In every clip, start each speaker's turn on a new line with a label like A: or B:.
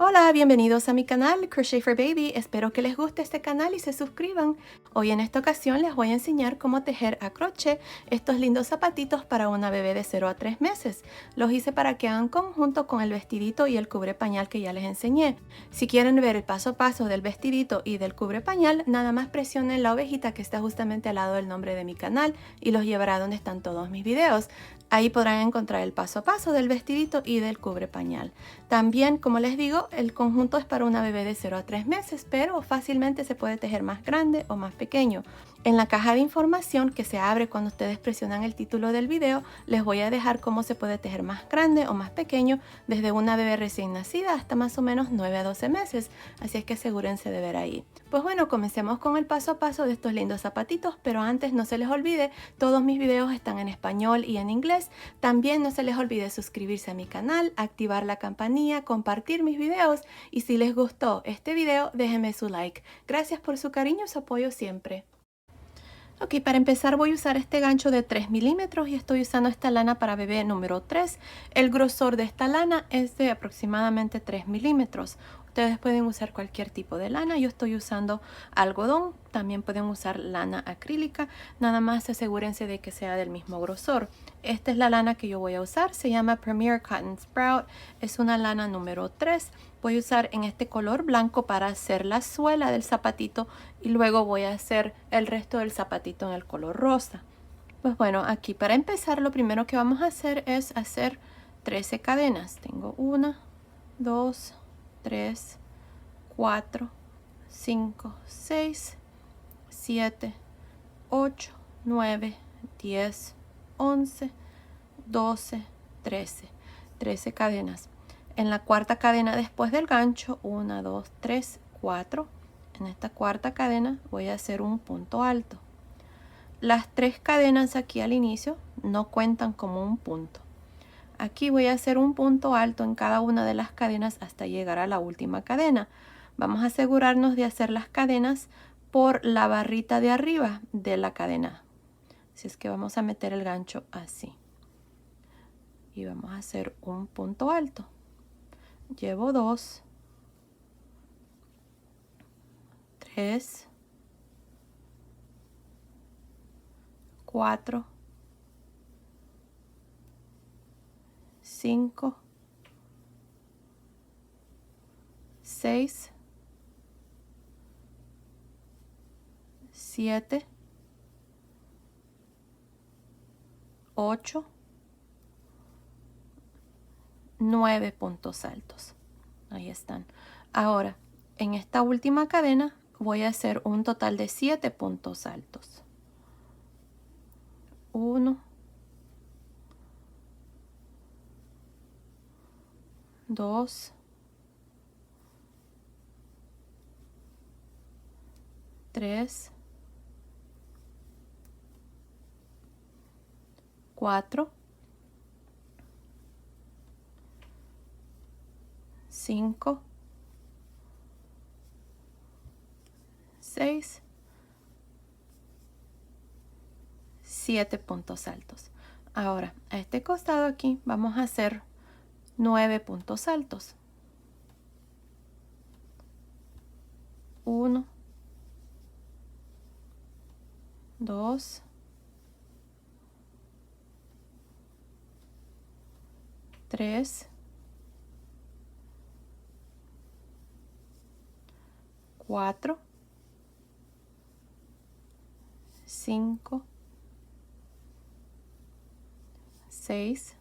A: Hola, bienvenidos a mi canal Crochet for Baby. Espero que les guste este canal y se suscriban. Hoy en esta ocasión les voy a enseñar cómo tejer a crochet estos lindos zapatitos para una bebé de 0 a 3 meses. Los hice para que hagan conjunto con el vestidito y el cubre pañal que ya les enseñé. Si quieren ver el paso a paso del vestidito y del cubre pañal, nada más presionen la ovejita que está justamente al lado del nombre de mi canal y los llevará donde están todos mis videos. Ahí podrán encontrar el paso a paso del vestidito y del cubre pañal. También, como les digo, el conjunto es para una bebé de 0 a 3 meses, pero fácilmente se puede tejer más grande o más pequeño. En la caja de información que se abre cuando ustedes presionan el título del video, les voy a dejar cómo se puede tejer más grande o más pequeño desde una bebé recién nacida hasta más o menos 9 a 12 meses, así es que asegúrense de ver ahí. Pues bueno, comencemos con el paso a paso de estos lindos zapatitos, pero antes no se les olvide, todos mis videos están en español y en inglés. También no se les olvide suscribirse a mi canal, activar la campanilla, compartir mis videos y si les gustó este video, déjenme su like. Gracias por su cariño y su apoyo siempre. Ok, para empezar voy a usar este gancho de 3 milímetros y estoy usando esta lana para bebé número 3. El grosor de esta lana es de aproximadamente 3 milímetros. Ustedes pueden usar cualquier tipo de lana. Yo estoy usando algodón. También pueden usar lana acrílica. Nada más asegúrense de que sea del mismo grosor. Esta es la lana que yo voy a usar. Se llama Premier Cotton Sprout. Es una lana número 3. Voy a usar en este color blanco para hacer la suela del zapatito y luego voy a hacer el resto del zapatito en el color rosa. Pues bueno, aquí para empezar lo primero que vamos a hacer es hacer 13 cadenas. Tengo 1, 2, 3, 4, 5, 6, 7, 8, 9, 10, 11, 12, 13. 13 cadenas. En la cuarta cadena después del gancho, 1, 2, 3, 4. En esta cuarta cadena voy a hacer un punto alto. Las 3 cadenas aquí al inicio no cuentan como un punto. Aquí voy a hacer un punto alto en cada una de las cadenas hasta llegar a la última cadena. Vamos a asegurarnos de hacer las cadenas por la barrita de arriba de la cadena. Así es que vamos a meter el gancho así. Y vamos a hacer un punto alto. Llevo 2, 3, 4, 5, 6, 7, 8, 9 puntos altos. Ahí están. Ahora, en esta última cadena voy a hacer un total de 7 puntos altos. 1, 2, 3, 4, 5, 6, 7 puntos altos. Ahora, a este costado aquí vamos a hacer 9 puntos altos. 1, 2, 3, 4, 5, 6,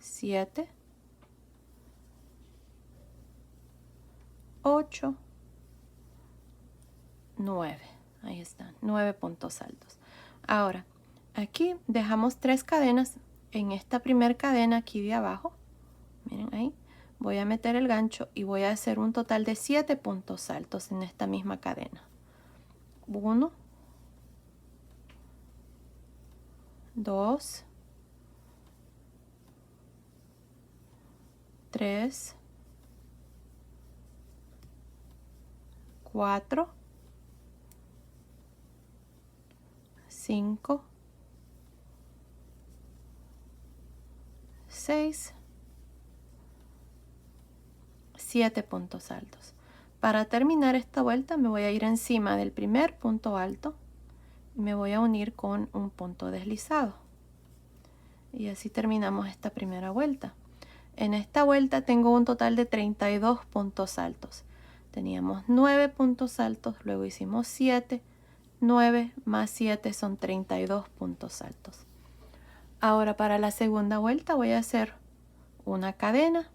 A: 7, 8, 9. Ahí están, 9 puntos altos. Ahora, aquí dejamos 3 cadenas en esta primera cadena aquí de abajo. Miren ahí. Voy a meter el gancho y voy a hacer un total de 7 puntos altos en esta misma cadena. 1, 2, 3, 4, 5, 6, 7 puntos altos. Para terminar esta vuelta me voy a ir encima del primer punto alto y me voy a unir con un punto deslizado. Y así terminamos esta primera vuelta. En esta vuelta tengo un total de 32 puntos altos. Teníamos 9 puntos altos, luego hicimos 7, 9 más 7 son 32 puntos altos. Ahora para la segunda vuelta voy a hacer una cadena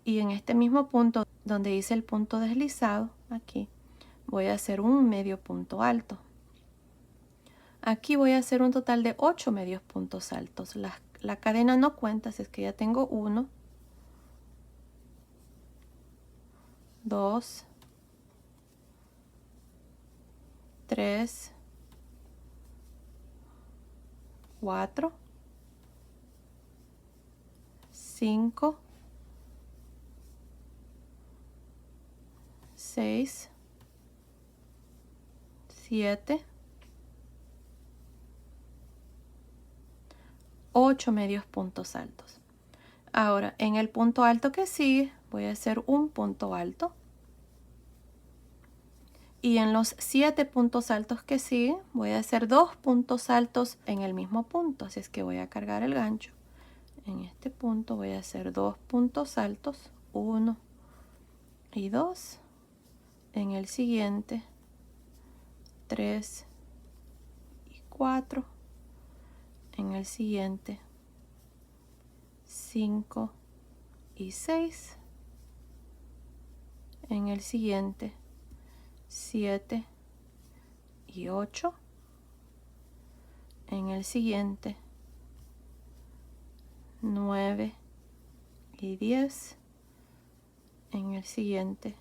A: y en este mismo punto donde hice el punto deslizado, aquí, voy a hacer un medio punto alto. Aquí voy a hacer un total de 8 medios puntos altos. La cadena no cuenta, así es que ya tengo 1, 2, 3, 4, 5, 6, 7, 8 medios puntos altos. Ahora en el punto alto que sigue voy a hacer un punto alto. Y en los 7 puntos altos que siguen voy a hacer 2 puntos altos en el mismo punto. Así es que voy a cargar el gancho. En este punto voy a hacer 2 puntos altos, 1 y 2. En el siguiente 3 y 4. En el siguiente 5 y 6. En el siguiente 7 y 8. En el siguiente 9 y 10. En el siguiente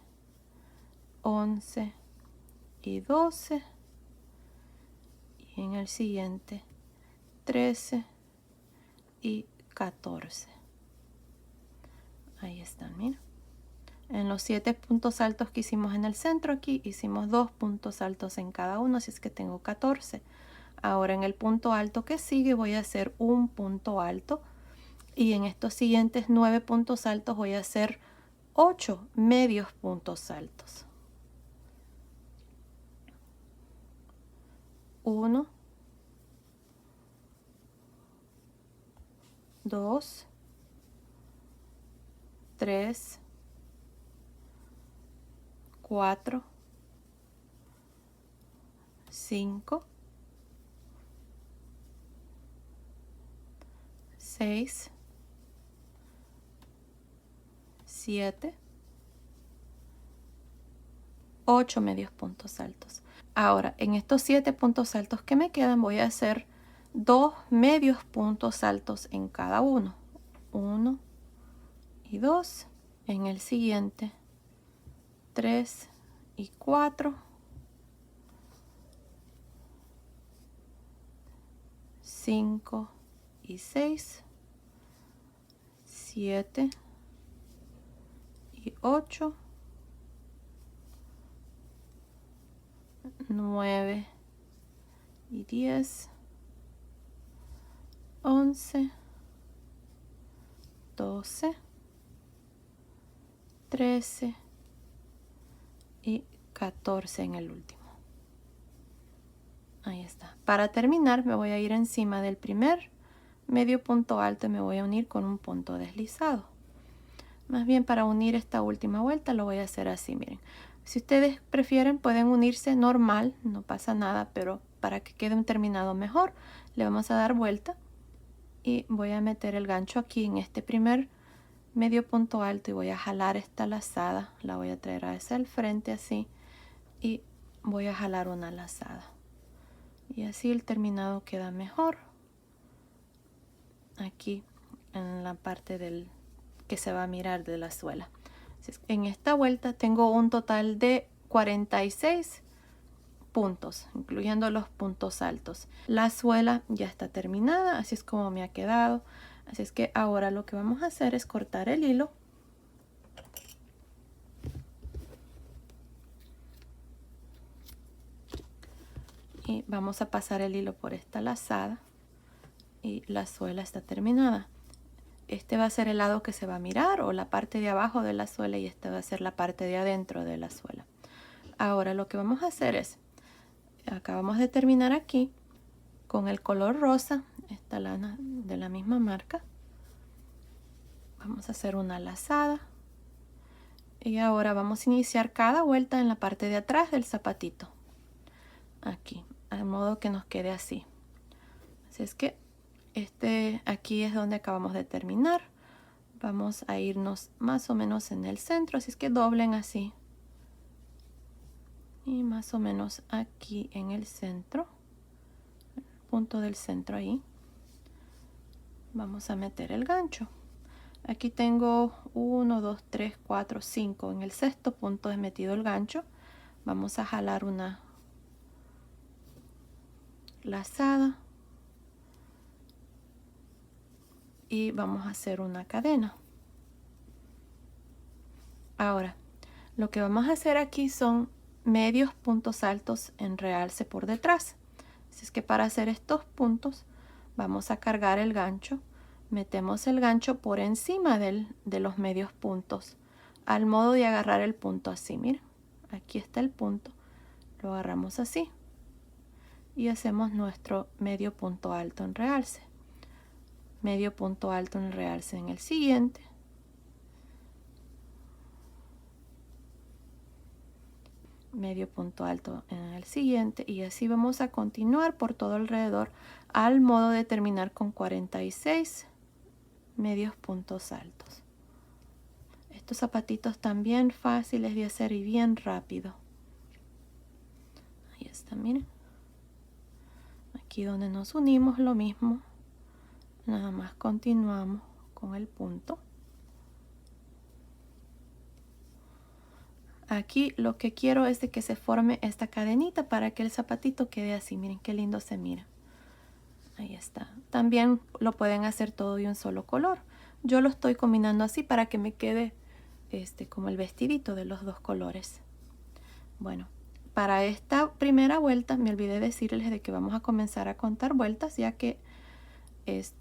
A: 11 y 12. Y en el siguiente 13 y 14. Ahí están, mira. En los 7 puntos altos que hicimos en el centro aquí, hicimos 2 puntos altos en cada uno, así es que tengo 14. Ahora en el punto alto que sigue voy a hacer un punto alto. Y en estos siguientes 9 puntos altos voy a hacer 8 medios puntos altos. 1, 2, 3, 4, 5, 6, 7, 8 medios puntos altos. Ahora, en estos 7 puntos altos que me quedan, voy a hacer 2 medios puntos altos en cada uno. 1 y 2. En el siguiente, 3 y 4. 5 y 6. 7 y 8. 9 y 10, 11, 12, 13 y 14 en el último. Ahí está. Para terminar me voy a ir encima del primer medio punto alto y me voy a unir con un punto deslizado. Más bien para unir esta última vuelta lo voy a hacer así, miren. Si ustedes prefieren pueden unirse normal, no pasa nada, pero para que quede un terminado mejor le vamos a dar vuelta y voy a meter el gancho aquí en este primer medio punto alto y voy a jalar esta lazada, la voy a traer hacia el frente así y voy a jalar una lazada y así el terminado queda mejor aquí en la parte del que se va a mirar de la suela. En esta vuelta tengo un total de 46 puntos, incluyendo los puntos altos. La suela ya está terminada, así es como me ha quedado. Así es que ahora lo que vamos a hacer es cortar el hilo. Y vamos a pasar el hilo por esta lazada y la suela está terminada. este va a ser el lado que se va a mirar o la parte de abajo de la suela y esta va a ser la parte de adentro de la suela. Ahora lo que vamos a hacer es, acabamos de terminar aquí con el color rosa, esta lana de la misma marca. Vamos a hacer una lazada y ahora vamos a iniciar cada vuelta en la parte de atrás del zapatito, aquí, al modo que nos quede así. Así es que aquí es donde acabamos de terminar. Vamos a irnos más o menos en el centro, así es que doblen así. Y más o menos aquí en el centro, el punto del centro ahí, vamos a meter el gancho. Aquí tengo 1, 2, 3, 4, 5. En el sexto punto he metido el gancho. Vamos a jalar una lazada. Y vamos a hacer una cadena. Ahora, lo que vamos a hacer aquí son medios puntos altos en realce por detrás. Así es que para hacer estos puntos vamos a cargar el gancho. Metemos el gancho por encima de los medios puntos, al modo de agarrar el punto así. Miren, aquí está el punto. Lo agarramos así. Y hacemos nuestro medio punto alto en realce. Medio punto alto en realce en el siguiente. Medio punto alto en el siguiente y así vamos a continuar por todo alrededor al modo de terminar con 46 medios puntos altos. Estos zapatitos también fáciles de hacer y bien rápido. Ahí está, miren. Aquí donde nos unimos lo mismo, nada más continuamos con el punto. Aquí lo que quiero es de que se forme esta cadenita para que el zapatito quede así. Miren qué lindo se mira. Ahí está. También lo pueden hacer todo de un solo color. Yo lo estoy combinando así para que me quede como el vestidito de los dos colores. Bueno, para esta primera vuelta me olvidé decirles de que vamos a comenzar a contar vueltas, ya que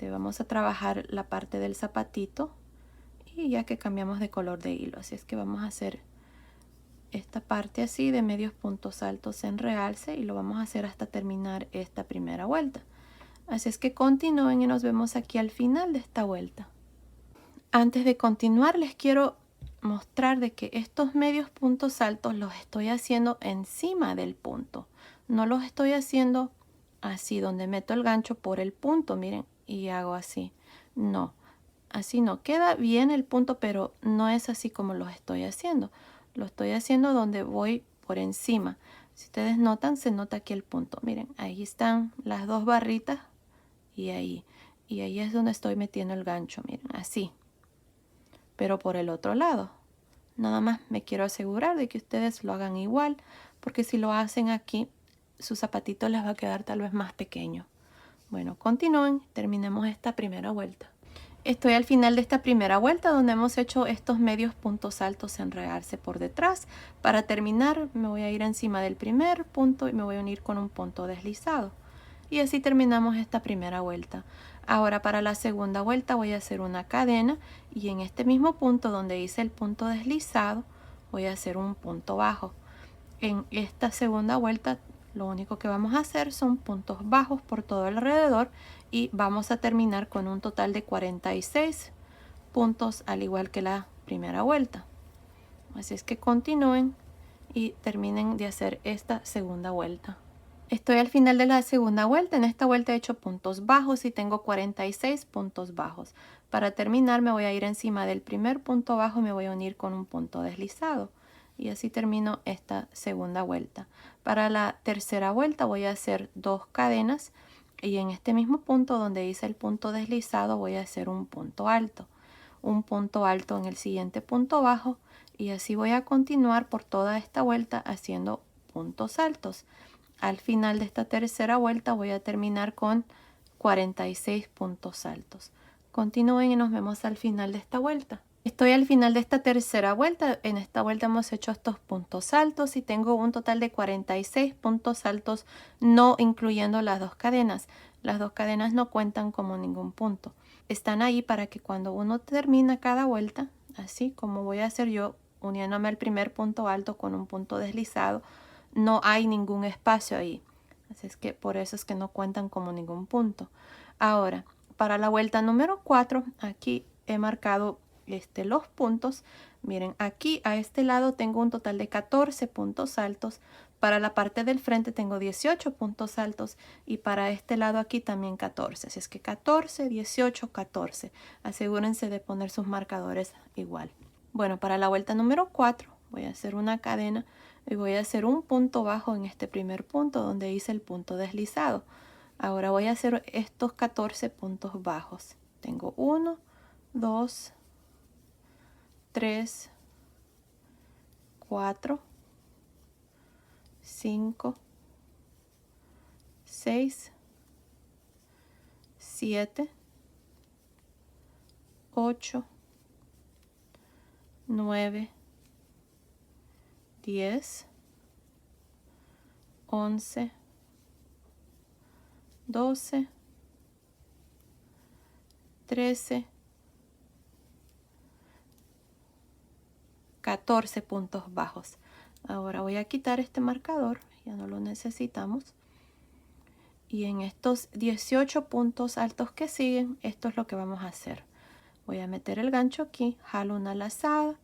A: vamos a trabajar la parte del zapatito y ya que cambiamos de color de hilo. Así es que vamos a hacer esta parte así de medios puntos altos en realce y lo vamos a hacer hasta terminar esta primera vuelta. Así es que continúen y nos vemos aquí al final de esta vuelta. Antes de continuar les quiero mostrar de que estos medios puntos altos los estoy haciendo encima del punto. No los estoy haciendo así donde meto el gancho por el punto, miren, y hago así. No, así no. Queda bien el punto, pero no es así como los estoy haciendo. Lo estoy haciendo donde voy por encima. Si ustedes notan, se nota aquí el punto. Miren, ahí están las dos barritas y ahí. Y ahí es donde estoy metiendo el gancho, miren, así. Pero por el otro lado. Nada más me quiero asegurar de que ustedes lo hagan igual, porque si lo hacen aquí, su zapatito les va a quedar tal vez más pequeño. Bueno, continúen, terminemos esta primera vuelta. Estoy al final de esta primera vuelta donde hemos hecho estos medios puntos altos en realce por detrás. Para terminar me voy a ir encima del primer punto y me voy a unir con un punto deslizado. Y así terminamos esta primera vuelta. Ahora para la segunda vuelta voy a hacer una cadena y en este mismo punto donde hice el punto deslizado voy a hacer un punto bajo. En esta segunda vuelta lo único que vamos a hacer son puntos bajos por todo alrededor y vamos a terminar con un total de 46 puntos al igual que la primera vuelta. Así es que continúen y terminen de hacer esta segunda vuelta. Estoy al final de la segunda vuelta. En esta vuelta he hecho puntos bajos y tengo 46 puntos bajos. Para terminar me voy a ir encima del primer punto bajo y me voy a unir con un punto deslizado. Y así termino esta segunda vuelta. Para la tercera vuelta voy a hacer 2 cadenas y en este mismo punto donde hice el punto deslizado voy a hacer un punto alto. Un punto alto en el siguiente punto bajo y así voy a continuar por toda esta vuelta haciendo puntos altos. Al final de esta tercera vuelta voy a terminar con 46 puntos altos. Continúen y nos vemos al final de esta vuelta. Estoy al final de esta tercera vuelta. En esta vuelta hemos hecho estos puntos altos y tengo un total de 46 puntos altos, no incluyendo las 2 cadenas. Las 2 cadenas no cuentan como ningún punto. están ahí para que cuando uno termina cada vuelta, así como voy a hacer yo, uniéndome al primer punto alto con un punto deslizado, no hay ningún espacio ahí. Así es que por eso es que no cuentan como ningún punto. Ahora, para la vuelta número 4, aquí he marcado los puntos. Miren, aquí a este lado tengo un total de 14 puntos altos. Para la parte del frente tengo 18 puntos altos y para este lado aquí también 14. Así es que 14, 18, 14. Asegúrense de poner sus marcadores igual. Bueno, para la vuelta número 4 voy a hacer una cadena y voy a hacer un punto bajo en este primer punto donde hice el punto deslizado. Ahora voy a hacer estos 14 puntos bajos. Tengo 1, 2, 3, 4, 5, 6, 7, 8, 9, 10, 11, 12, 13, 14 puntos bajos. Ahora voy a quitar este marcador, ya no lo necesitamos. Y en estos 18 puntos altos que siguen, esto es lo que vamos a hacer. Voy a meter el gancho aquí, jalo una lazada,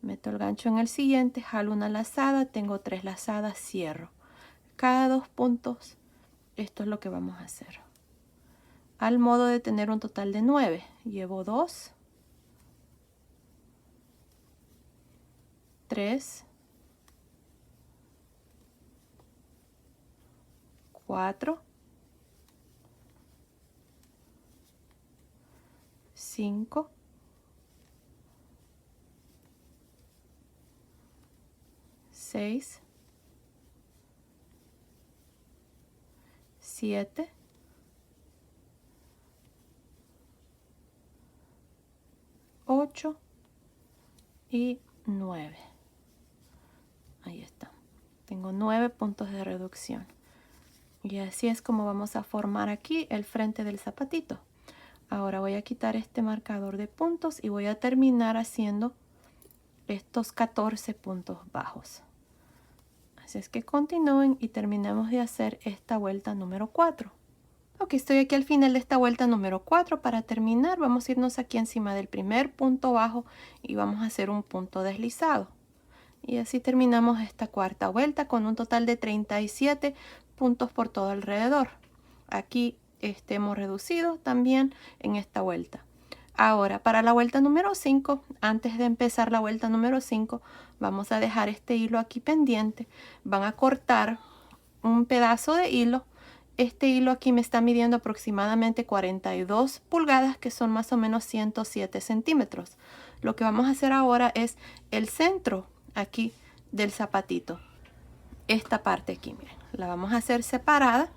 A: meto el gancho en el siguiente, jalo una lazada, tengo 3 lazadas, cierro. Cada 2 puntos, esto es lo que vamos a hacer. Al modo de tener un total de 9, llevo 2, 3, 4, 5, 6, 7, 8 y 9. Ahí está. Tengo 9 puntos de reducción. Y así es como vamos a formar aquí el frente del zapatito. Ahora voy a quitar este marcador de puntos y voy a terminar haciendo estos 14 puntos bajos. Así es que continúen y terminemos de hacer esta vuelta número 4. Ok, estoy aquí al final de esta vuelta número 4. Para terminar, vamos a irnos aquí encima del primer punto bajo y vamos a hacer un punto deslizado. Y así terminamos esta cuarta vuelta con un total de 37 puntos por todo alrededor. Aquí hemos reducido también en esta vuelta. Ahora, para la vuelta número 5, antes de empezar la vuelta número 5, vamos a dejar este hilo aquí pendiente. Van a cortar un pedazo de hilo. Este hilo aquí me está midiendo aproximadamente 42 pulgadas, que son más o menos 107 centímetros. Lo que vamos a hacer ahora es el centro aquí del zapatito. Esta parte aquí, miren, la vamos a hacer separada.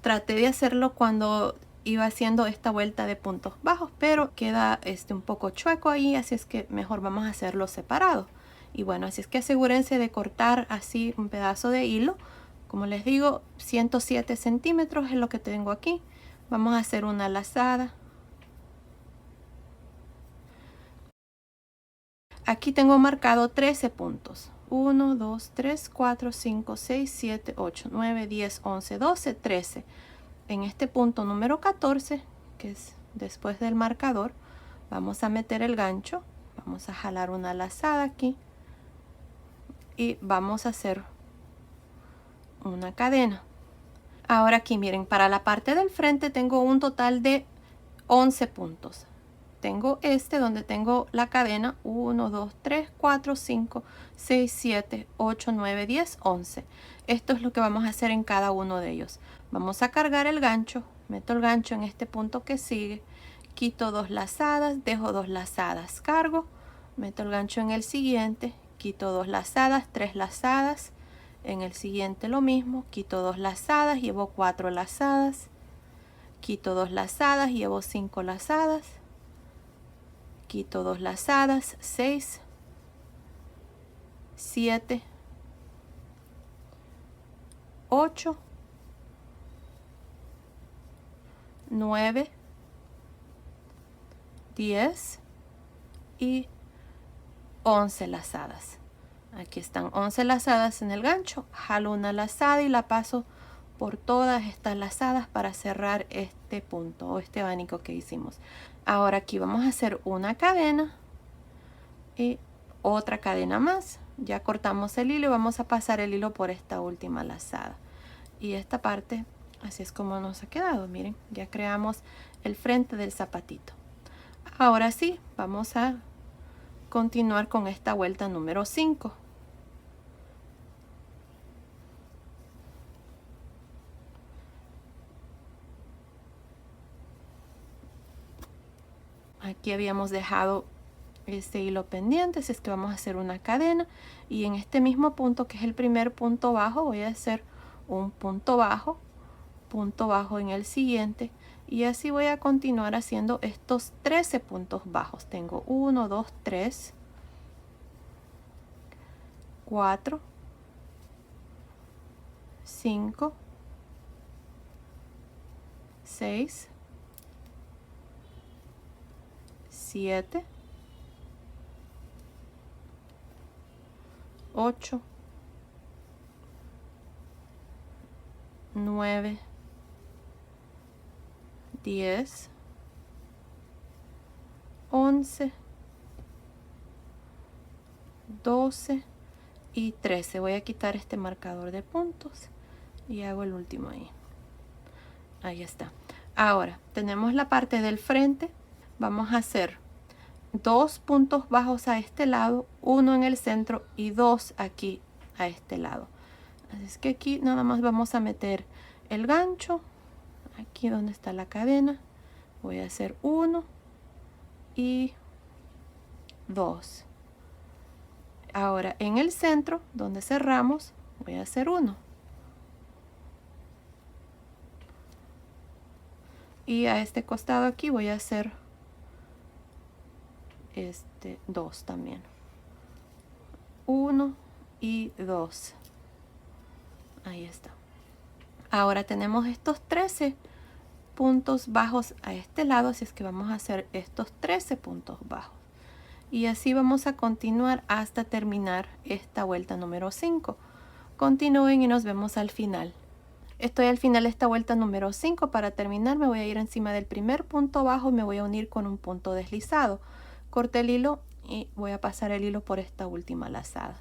A: Traté de hacerlo cuando iba haciendo esta vuelta de puntos bajos, pero queda un poco chueco ahí, así es que mejor vamos a hacerlo separado. Y bueno, así es que asegúrense de cortar así un pedazo de hilo. Como les digo, 107 centímetros es lo que tengo aquí. Vamos a hacer una lazada. Aquí tengo marcado 13 puntos. 1, 2, 3, 4, 5, 6, 7, 8, 9, 10, 11, 12, 13. En este punto número 14, que es después del marcador, vamos a meter el gancho. Vamos a jalar una lazada aquí. Y vamos a hacer una cadena. Ahora aquí miren, para la parte del frente tengo un total de 11 puntos. Tengo donde tengo la cadena 1, 2, 3, 4, 5, 6, 7, 8, 9, 10, 11. Esto es lo que vamos a hacer en cada uno de ellos. Vamos a cargar el gancho, meto el gancho en este punto que sigue, quito 2 lazadas, dejo 2 lazadas, cargo, meto el gancho en el siguiente, quito 2 lazadas, 3 lazadas, en el siguiente lo mismo, quito 2 lazadas, llevo 4 lazadas, quito 2 lazadas, llevo 5 lazadas, quito 2 lazadas, 6, 7, 8, 9, 10 y 11 lazadas. Aquí están 11 lazadas en el gancho. Jalo una lazada y la paso por todas estas lazadas para cerrar este punto o este abanico que hicimos. Ahora aquí vamos a hacer una cadena y otra cadena más. Ya cortamos el hilo y vamos a pasar el hilo por esta última lazada. Y esta parte, así es como nos ha quedado. Miren, ya creamos el frente del zapatito. Ahora sí, vamos a continuar con esta vuelta número 5. Aquí habíamos dejado este hilo pendiente, así es que vamos a hacer una cadena y en este mismo punto, que es el primer punto bajo, voy a hacer un punto bajo en el siguiente, y así voy a continuar haciendo estos 13 puntos bajos. Tengo 1, 2, 3, 4, 5, 6, 7, 8, 9, 10, 11, 12 y 13. Voy a quitar este marcador de puntos y hago el último ahí. Ahí está. Ahora tenemos la parte del frente. Vamos a hacer 2 puntos bajos a este lado, 1 en el centro y 2 aquí a este lado. Así es que aquí nada más vamos a meter el gancho, aquí donde está la cadena. Voy a hacer 1 y 2. Ahora en el centro, donde cerramos, voy a hacer 1. Y a este costado aquí voy a hacer 2 también. 1 y 2. Ahí está. Ahora tenemos estos 13 puntos bajos a este lado, así es que vamos a hacer estos 13 puntos bajos. Y así vamos a continuar hasta terminar esta vuelta número 5. Continúen y nos vemos al final. Estoy al final de esta vuelta número 5. Para terminar me voy a ir encima del primer punto bajo y me voy a unir con un punto deslizado. Corté el hilo y voy a pasar el hilo por esta última lazada.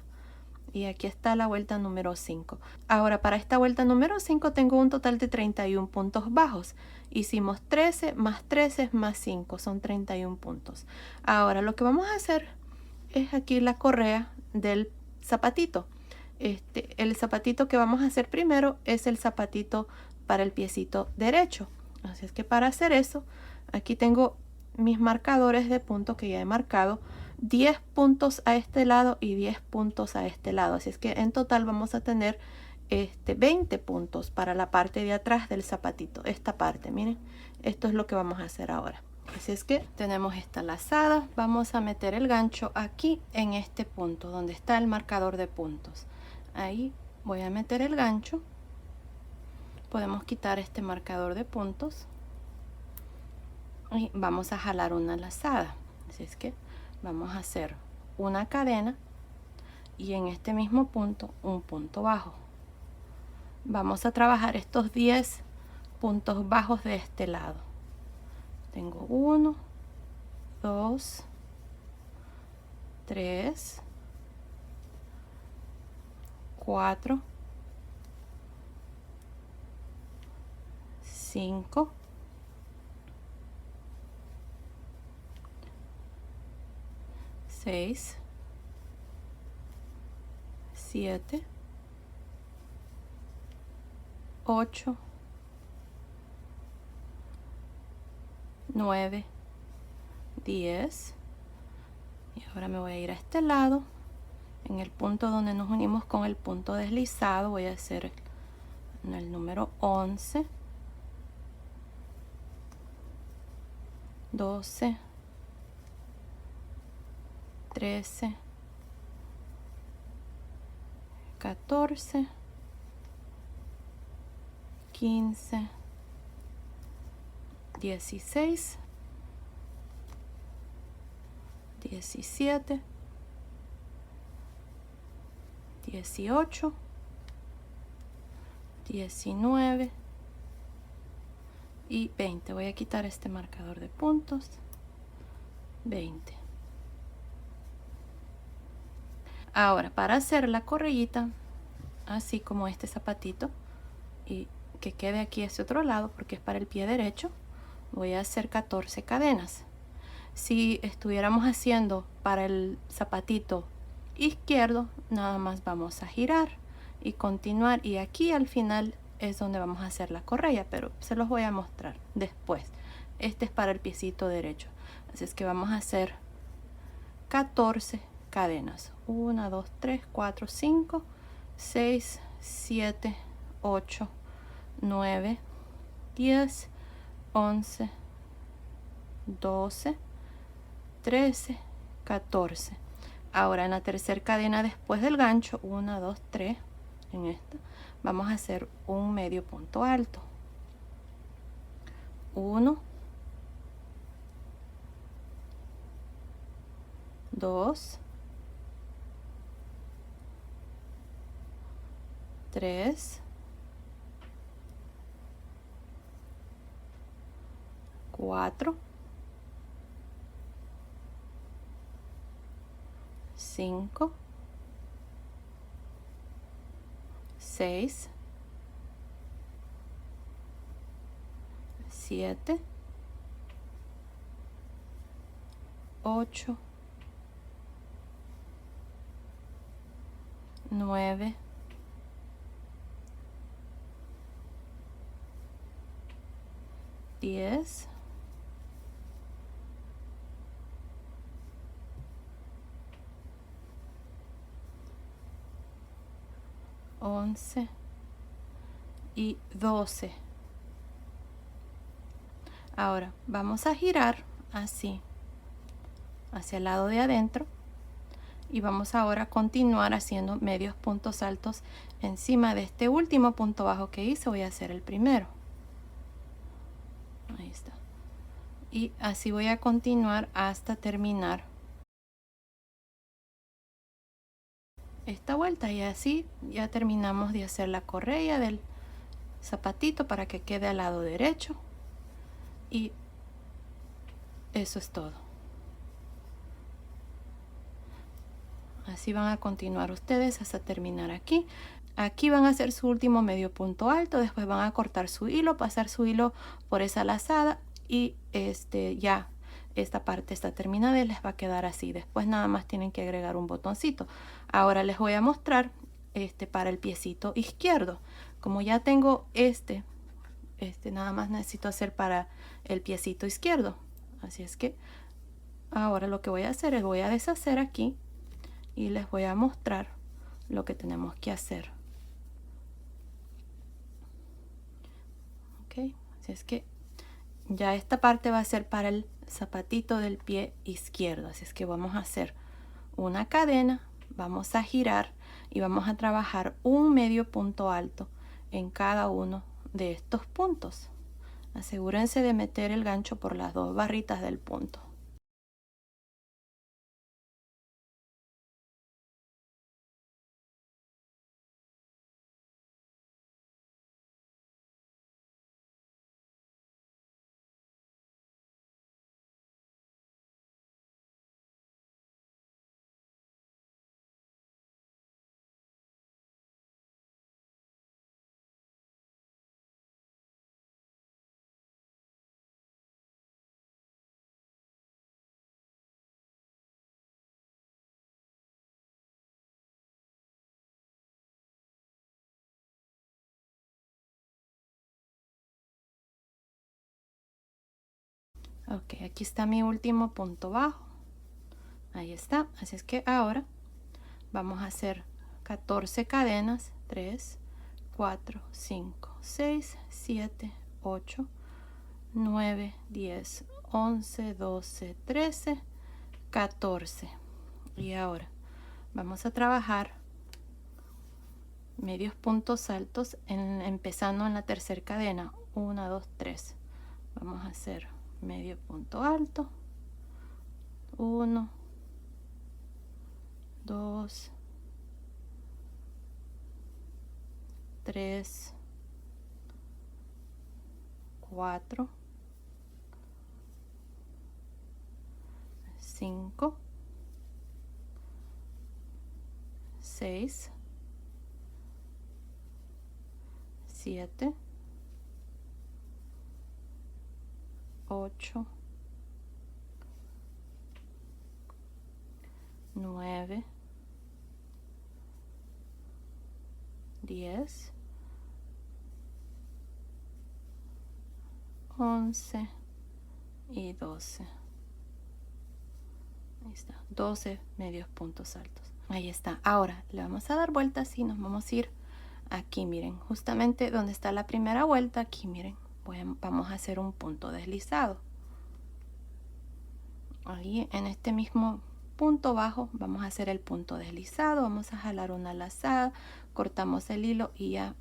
A: Y aquí está la vuelta número 5. Ahora para esta vuelta número 5 tengo un total de 31 puntos bajos. Hicimos 13 más 13 más 5, son 31 puntos. Ahora lo que vamos a hacer es aquí la correa del zapatito. El zapatito que vamos a hacer primero es el zapatito para el piecito derecho. Así es que para hacer eso, aquí tengo mis marcadores de punto que ya he marcado. 10 puntos a este lado y 10 puntos a este lado. Así es que en total vamos a tener 20 puntos para la parte de atrás del zapatito. Esta parte, miren, esto es lo que vamos a hacer ahora. Así es que tenemos esta lazada. Vamos a meter el gancho aquí en este punto donde está el marcador de puntos. Ahí voy a meter el gancho. Podemos quitar este marcador de puntos y vamos a jalar una lazada. Así es que vamos a hacer una cadena y en este mismo punto un punto bajo. Vamos a trabajar estos 10 puntos bajos de este lado. Tengo 1, 2, 3, 4, 5, 6, 7, 8, 9, 10. Y ahora me voy a ir a este lado. En el punto donde nos unimos con el punto deslizado voy a hacer el número 11, 12, 13, 14, 15, 16, 17, 18, 19 y 20. Voy a quitar este marcador de puntos. 20. Ahora, para hacer la correíta, así como este zapatito, y que quede aquí ese otro lado porque es para el pie derecho, voy a hacer 14 cadenas. Si estuviéramos haciendo para el zapatito izquierdo, nada más vamos a girar y continuar, y aquí al final es donde vamos a hacer la correa, pero se los voy a mostrar después. Este es para el piecito derecho, así es que vamos a hacer 14 cadenas. 1, 2, 3, 4, 5, 6, 7, 8, 9, 10, 11, 12, 13, 14. Ahora en la tercera cadena después del gancho, 1, 2, 3, en esta vamos a hacer un medio punto alto. 1, 2, 3, 4, 5, 6, 7, 8, 9, 10, 11 y 12. Ahora vamos a girar así hacia el lado de adentro y vamos ahora a continuar haciendo medios puntos altos encima de este último punto bajo que hice. Voy a hacer el primero, ahí está, y así voy a continuar hasta terminar esta vuelta, y así ya terminamos de hacer la correa del zapatito para que quede al lado derecho, y eso es todo. Así van a continuar ustedes hasta terminar aquí. Aquí van a hacer su último medio punto alto, después van a cortar su hilo, pasar su hilo por esa lazada, y ya esta parte está terminada y les va a quedar así. Después nada más tienen que agregar un botoncito. Ahora les voy a mostrar para el piecito izquierdo. Como ya tengo nada más necesito hacer para el piecito izquierdo. Así es que ahora lo que voy a hacer es voy a deshacer aquí y les voy a mostrar lo que tenemos que hacer. Ok, así es que ya esta parte va a ser para el zapatito del pie izquierdo, así es que vamos a hacer una cadena, vamos a girar y vamos a trabajar un medio punto alto en cada uno de estos puntos. Asegúrense de meter el gancho por las dos barritas del punto. Ok, aquí está mi último punto bajo. Ahí está. Así es que ahora vamos a hacer 14 cadenas. 3, 4, 5, 6, 7, 8, 9, 10, 11, 12, 13, 14. Y ahora vamos a trabajar medios puntos altos empezando en la tercera cadena. 1, 2, 3. Vamos a hacer medio punto alto, 1, 2, 3, 4, 5, 6, 7, 8, 9, 10, 11 y 12. Ahí está, 12 medios puntos altos. Ahí está. Ahora le vamos a dar vueltas y nos vamos a ir aquí, miren, justamente donde está la primera vuelta. Aquí, miren, vamos a hacer un punto deslizado. Ahí en este mismo punto bajo vamos a hacer el punto deslizado. Vamos a jalar una lazada, cortamos el hilo y ya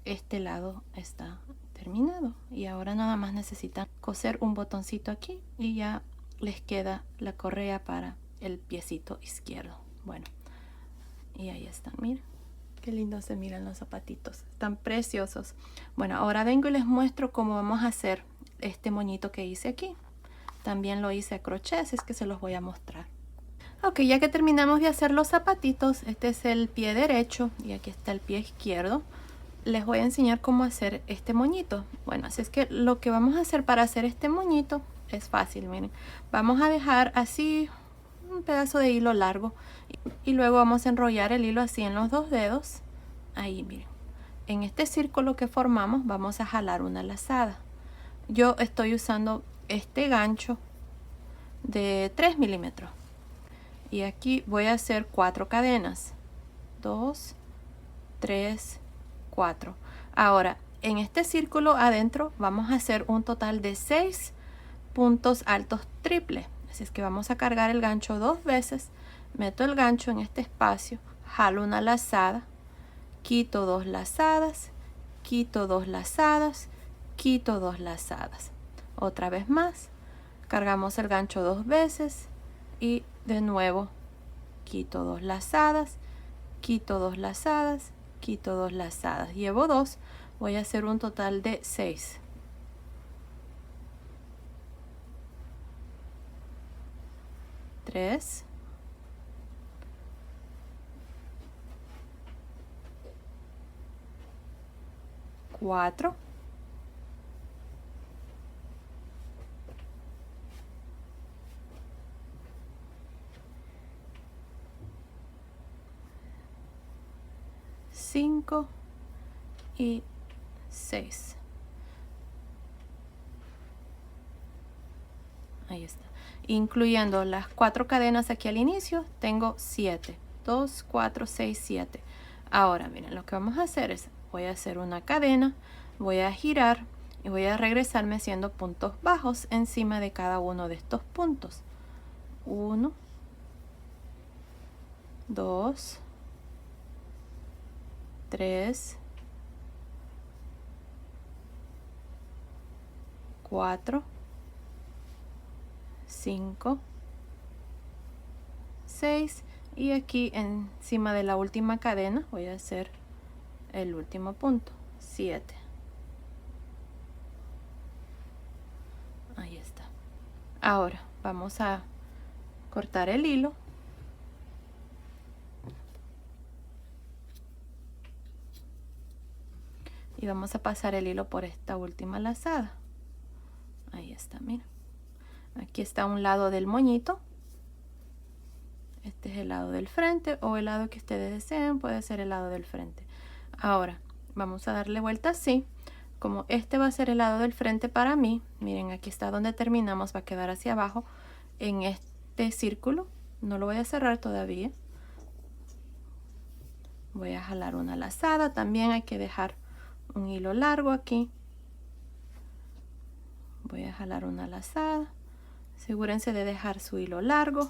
A: este lado está terminado. Y ahora nada más necesitan coser un botoncito aquí y ya les queda la correa para el piecito izquierdo. Bueno, y ahí están, miren qué lindo se miran los zapatitos, están preciosos. Bueno, ahora vengo y les muestro cómo vamos a hacer este moñito que hice aquí. También lo hice a crochet, así es que se los voy a mostrar. Ok, ya que terminamos de hacer los zapatitos, este es el pie derecho y aquí está el pie izquierdo. Les voy a enseñar cómo hacer este moñito. Bueno, así es que lo que vamos a hacer para hacer este moñito es fácil, miren. Vamos a dejar así un pedazo de hilo largo y luego vamos a enrollar el hilo así en los dos dedos. Ahí, miren. En este círculo que formamos vamos a jalar una lazada. Yo estoy usando este gancho de 3 milímetros. Y aquí voy a hacer 4 cadenas. 2, 3, 4. Ahora, en este círculo adentro vamos a hacer un total de 6 puntos altos triples. Así es que vamos a cargar el gancho 2 veces. Meto el gancho en este espacio, jalo una lazada, quito 2 lazadas, quito 2 lazadas, quito 2 lazadas. Otra vez más, cargamos el gancho 2 veces y de nuevo quito 2 lazadas, quito 2 lazadas, quito 2 lazadas. Llevo 2, voy a hacer un total de 6. 3, 4, 5 y 6. Ahí está. Incluyendo las 4 cadenas aquí al inicio, tengo 7. 2, 4, 6, 7. Ahora, miren, lo que vamos a hacer es, voy a hacer una cadena, voy a girar y voy a regresarme haciendo puntos bajos encima de cada uno de estos puntos. 1, 2, 3, 4, 5, 6 y aquí encima de la última cadena voy a hacer el último punto, 7. Ahí está. Ahora vamos a cortar el hilo y vamos a pasar el hilo por esta última lazada. Ahí está, miren. Aquí está un lado del moñito. Este es el lado del frente o el lado que ustedes deseen, puede ser el lado del frente. Ahora vamos a darle vuelta así. Como este va a ser el lado del frente para mí, miren, aquí está donde terminamos, va a quedar hacia abajo en este círculo. No lo voy a cerrar todavía. Voy a jalar una lazada, también hay que dejar un hilo largo aquí. Voy a jalar una lazada. Asegúrense de dejar su hilo largo.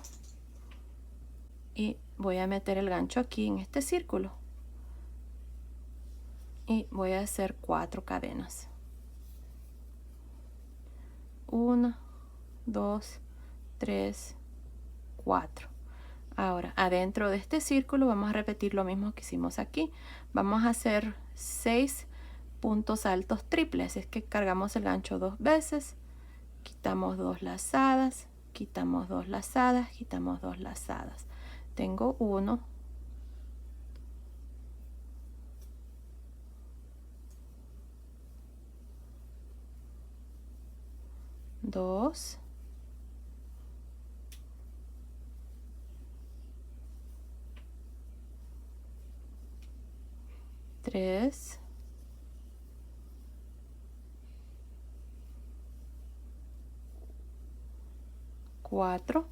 A: Y voy a meter el gancho aquí en este círculo. Y voy a hacer 4 cadenas. 1, 2, 3, 4. Ahora, adentro de este círculo vamos a repetir lo mismo que hicimos aquí. Vamos a hacer 6 puntos altos triples. Es que cargamos el gancho 2 veces, quitamos 2 lazadas, quitamos 2 lazadas, quitamos 2 lazadas. Tengo 1, 2, 3, 4,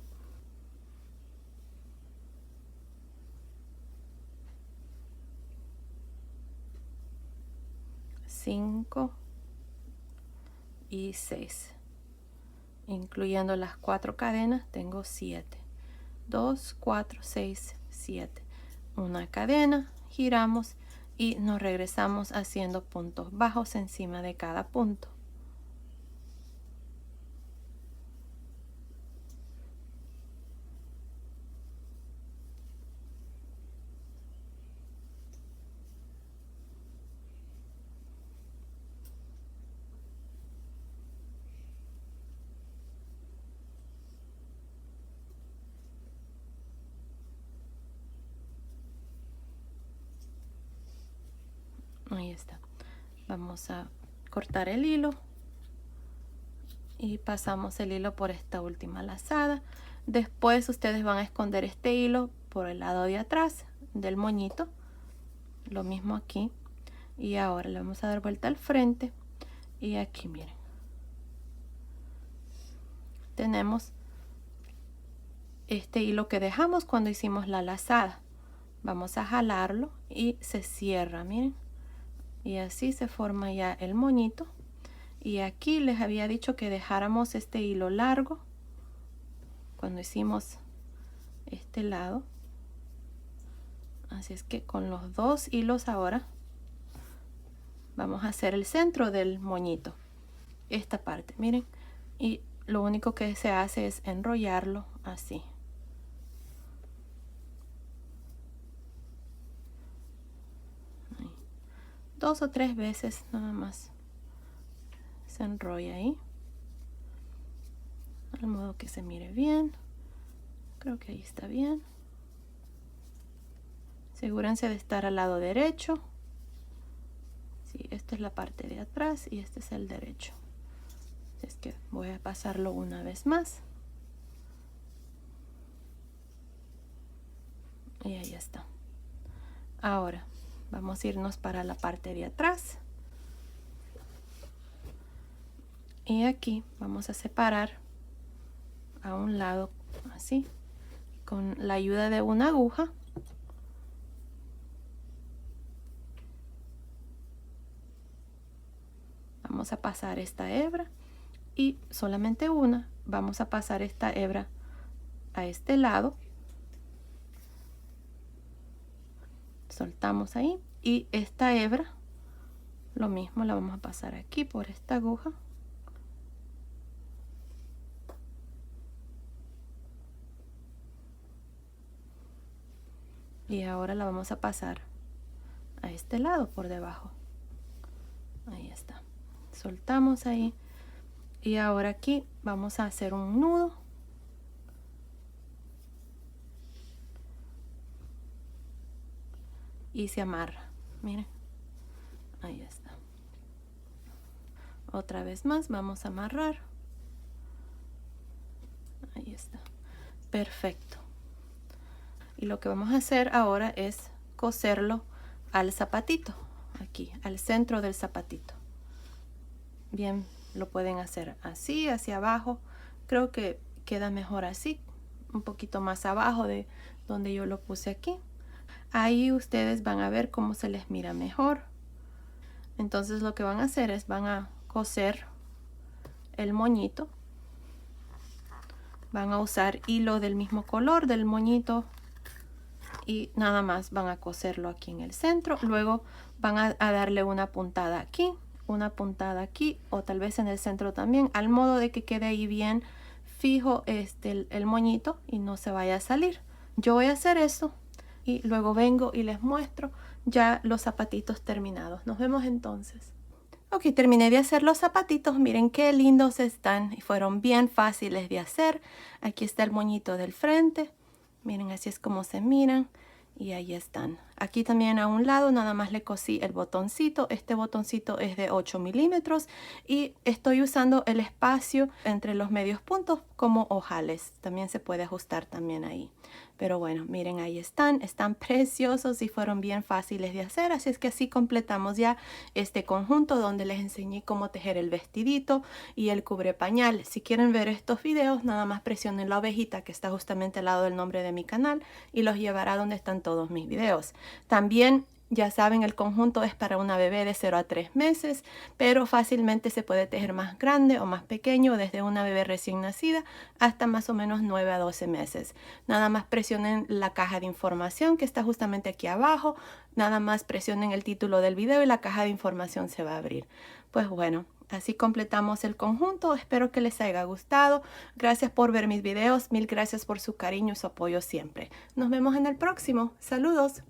A: 5 y 6. Incluyendo las 4 cadenas, tengo 7. 2, 4, 6, 7. Una cadena, giramos y nos regresamos haciendo puntos bajos encima de cada punto. Ahí está. Vamos a cortar el hilo y pasamos el hilo por esta última lazada. Después ustedes van a esconder este hilo por el lado de atrás del moñito. Lo mismo aquí. Y ahora le vamos a dar vuelta al frente. Y aquí miren. Tenemos este hilo que dejamos cuando hicimos la lazada. Vamos a jalarlo y se cierra, miren. Y así se forma ya el moñito. Y aquí les había dicho que dejáramos este hilo largo cuando hicimos este lado. Así es que con los 2 hilos ahora vamos a hacer el centro del moñito. Esta parte, miren. Y lo único que se hace es enrollarlo así. Ahí. 2 o 3 veces nada más. Se enrolla ahí. Al modo que se mire bien. Creo que ahí está bien. Asegúrense de estar al lado derecho. Sí, esta es la parte de atrás y este es el derecho. Es que voy a pasarlo una vez más. Y ahí está. Ahora vamos a irnos para la parte de atrás. Y aquí vamos a separar a un lado así. Con la ayuda de una aguja. Vamos a pasar esta hebra. Y solamente una. Vamos a pasar esta hebra a este lado. Soltamos ahí. Y esta hebra, lo mismo, la vamos a pasar aquí por esta aguja. Y ahora la vamos a pasar a este lado por debajo. Ahí está. Soltamos ahí. Y ahora aquí vamos a hacer un nudo. Y se amarra. Miren. Ahí está. Otra vez más vamos a amarrar. Ahí está. Perfecto. Y lo que vamos a hacer ahora es coserlo al zapatito. Aquí, al centro del zapatito. Bien, lo pueden hacer así, hacia abajo. Creo que queda mejor así. Un poquito más abajo de donde yo lo puse aquí. Ahí ustedes van a ver cómo se les mira mejor. Entonces lo que van a hacer es van a coser el moñito. Van a usar hilo del mismo color del moñito. Y nada más van a coserlo aquí en el centro. Luego van a darle una puntada aquí, una puntada aquí o tal vez en el centro también, al modo de que quede ahí bien fijo el moñito y no se vaya a salir. yo voy a hacer eso y luego vengo y les muestro ya los zapatitos terminados. Nos vemos entonces. Ok, terminé de hacer los zapatitos. Miren qué lindos están y fueron bien fáciles de hacer. Aquí está el moñito del frente. Miren, así es como se miran. Y ahí están. Aquí también a un lado nada más le cosí el botoncito. Este botoncito es de 8 milímetros y estoy usando el espacio entre los medios puntos como ojales. También se puede ajustar también ahí. Pero bueno, miren, ahí están preciosos y fueron bien fáciles de hacer. Así es que así completamos ya este conjunto donde les enseñé cómo tejer el vestidito y el cubre pañal. Si quieren ver estos videos, nada más presionen la ovejita que está justamente al lado del nombre de mi canal y los llevará donde están todos mis videos. También ya saben, el conjunto es para una bebé de 0 a 3 meses, pero fácilmente se puede tejer más grande o más pequeño, desde una bebé recién nacida hasta más o menos 9 a 12 meses. Nada más presionen la caja de información que está justamente aquí abajo, nada más presionen el título del video y la caja de información se va a abrir. Pues bueno, así completamos el conjunto. Espero que les haya gustado. Gracias por ver mis videos, mil gracias por su cariño y su apoyo siempre. Nos vemos en el próximo. Saludos.